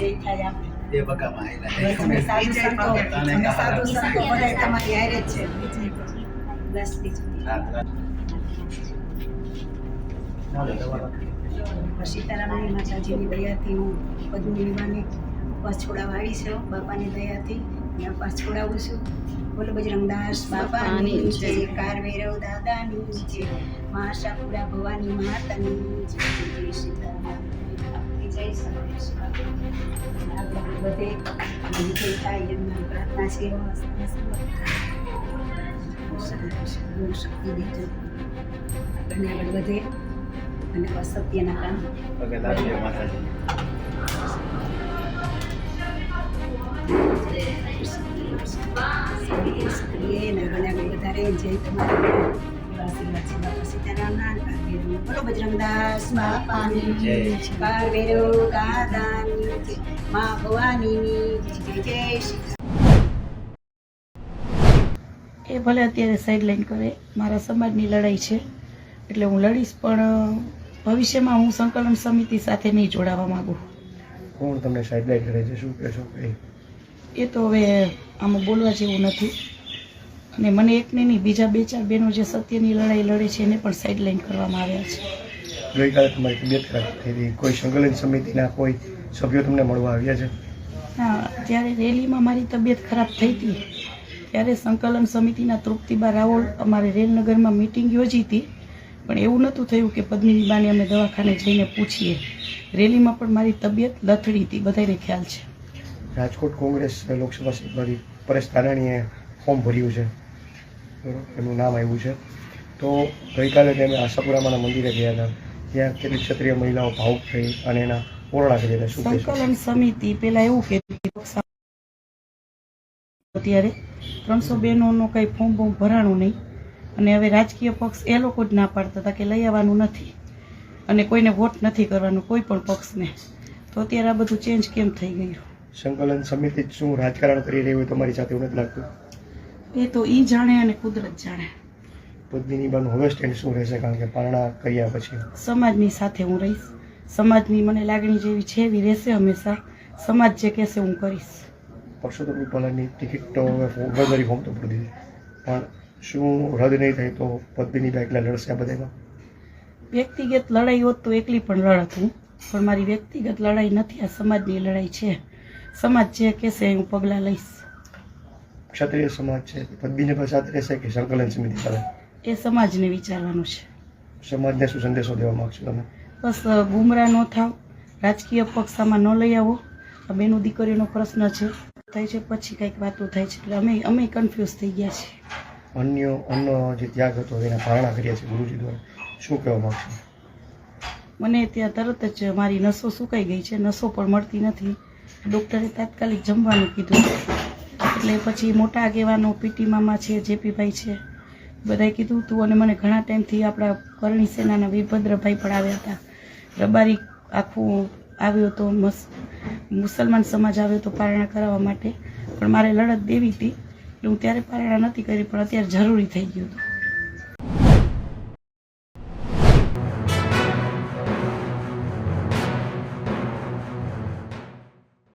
જય થાય આપણે બે બગામાં આયેલા અમે સાધુ સંતો બધા તમારી હારે જ છે બસ બીજું સીતારામની માતાજીની દયાથી હું પદ્મિનીમાને ઉપવાસ છોડાવવા આવી છું બાપાની દયાથી હું ઉપવાસ છોડાવું છું બોલો બજરંગદાસ બાપાની જય કારવેરવ દાદાની જય મા આશાપુરા ભવાની માતાની જય જય સીતારામ જય સર્વેશ્વર બધે વિજય થાય એમની પ્રાર્થના છે શક્તિ દેજો આપણને આગળ વધે અને અસત્યના કામ માતાજી વધારે જય તમારા આશીર્વાદ છે બાપા સીતારામના બોલો બજરંગદાસ બાપાની જય કારવેરવ દાદાની જય મા ભવાનીની જય જય શ્રી એ ભલે અત્યારે સાઈડલાઈન કરે મારા સમાજની લડાઈ છે એટલે હું લડીશ પણ ભવિષ્યમાં હું સંકલન સમિતિ સાથે નહીં જોડાવા માંગુ કોણ તમને સાઈડલાઈન કરે છે શું કહેશો કંઈ એ તો હવે આમાં બોલવા જેવું નથી અને મને એકને નહીં બીજા 2-4 બહેનો જે સત્યની લડાઈ લડે છે એને પણ સાઈડલાઈન કરવામાં આવ્યા છે ગઈકાલે તમારી તબિયત ખરાબ થઈ હતી કોઈ સંકલન સમિતિના કોઈ સભ્યો તમને મળવા આવ્યા છે હા જ્યારે રેલીમાં મારી તબિયત ખરાબ થઈ હતી ત્યારે સંકલન સમિતિના તૃપ્તિબા રાવળ અમારે રેલનગરમાં મિટિંગ યોજી હતી પણ એવું નહોતું થયું કે પદ્મિનીબાને અમે દવાખાને જઈને પૂછીએ રેલીમાં પણ મારી તબિયત લથડી હતી બધાને ખ્યાલ છે રાજકોટ કોંગ્રેસ લોકસભા સીટમાંથી પરેશ ધાનાણીએ ફોર્મ ભર્યું છે બરોબર એમનું નામ આવ્યું છે તો ગઈકાલે તેમે આશાપુરામાના મંદિરે ગયા હતા ત્યાં કેટલીક ક્ષત્રિય મહિલાઓ ભાવુક થઈ અને એના ઓરડા કરી હતા શું કહેશો સંકલન સમિતિ પહેલાં એવું કહેતી અત્યારે 300 બહેનોનું કંઈ ફોર્મ બોર્મ ભરાણું નહીં અને હવે રાજકીય પક્ષ એ લોકો જ ના પાડતા હતા કે લઈ આવવાનું નથી અને કોઈને વોટ નથી કરવાનું કોઈ પણ પક્ષને તો અત્યારે આ બધું ચેન્જ કેમ થઈ ગયું સંકલન સમિતિ શું રાજકારણ કરી રહી હોય તમારી સાથે એવું નથી લાગતું એ તો ઈ જાણે અને કુદરત જાણે પદ્મિનીબાનું હવે સ્ટેન્ડ શું રહેશે કારણ કે પારણા કર્યા પછી સમાજની સાથે હું રહીશ સમાજની મને લાગણી જેવી છે એવી રહેશે હંમેશા સમાજ જે કહેશે હું કરીશ પરસોત્તમ રૂપાલાની ટિકિટ તો ઉમેદવારી ફોર્મ તો ભરી દીધી પણ શું રદ નહીં થાય તો પદ્મિનીબા એકલા લડશે આ બધામાં વ્યક્તિગત લડાઈ હોત તો એકલી પણ લડત હું પણ મારી વ્યક્તિગત લડાઈ નથી આ સમાજની લડાઈ છે સમાજ જે કહેશે હું પગલાં લઈશ ક્ષત્રિય સમાજ છે પદ્મિનીબા સાથે રહેશે કે સંકલન સમિતિ સાથે એ સમાજને વિચારવાનું છે સમાજને શું સંદેશો દેવા માગશો તમે બસ ગુમરાહ ન થાવ રાજકીય પક્ષમાં ન લઈ આવો આ બેનું દીકરીનો પ્રશ્ન છે થાય છે પછી કંઈક વાતો થાય છે એટલે અમે કન્ફ્યુઝ થઈ ગયા છીએ અન્ય જે ત્યાગ હતો એના પારણા કર્યા છે ગુરુજી દ્વારા શું કહેવા માગશો મને ત્યાં તરત જ મારી નસો સુકાઈ ગઈ છે નસો પણ મળતી નથી ડૉક્ટરે તાત્કાલિક જમવાનું કીધું એટલે પછી મોટા આગેવાનો પીટી મામા છે જેપીભાઈ છે બધાએ કીધું તું અને મને ઘણા ટાઈમથી આપણા કરણી સેનાના વીરભદ્રભાઈ પણ આવ્યા હતા રબારી આખું આવ્યો હતો મુસલમાન સમાજ આવ્યો હતો પારણા કરાવવા માટે પણ મારે લડત દેવી હતી એટલે હું ત્યારે પારણા નથી કરી પણ અત્યારે જરૂરી થઈ ગયું હતું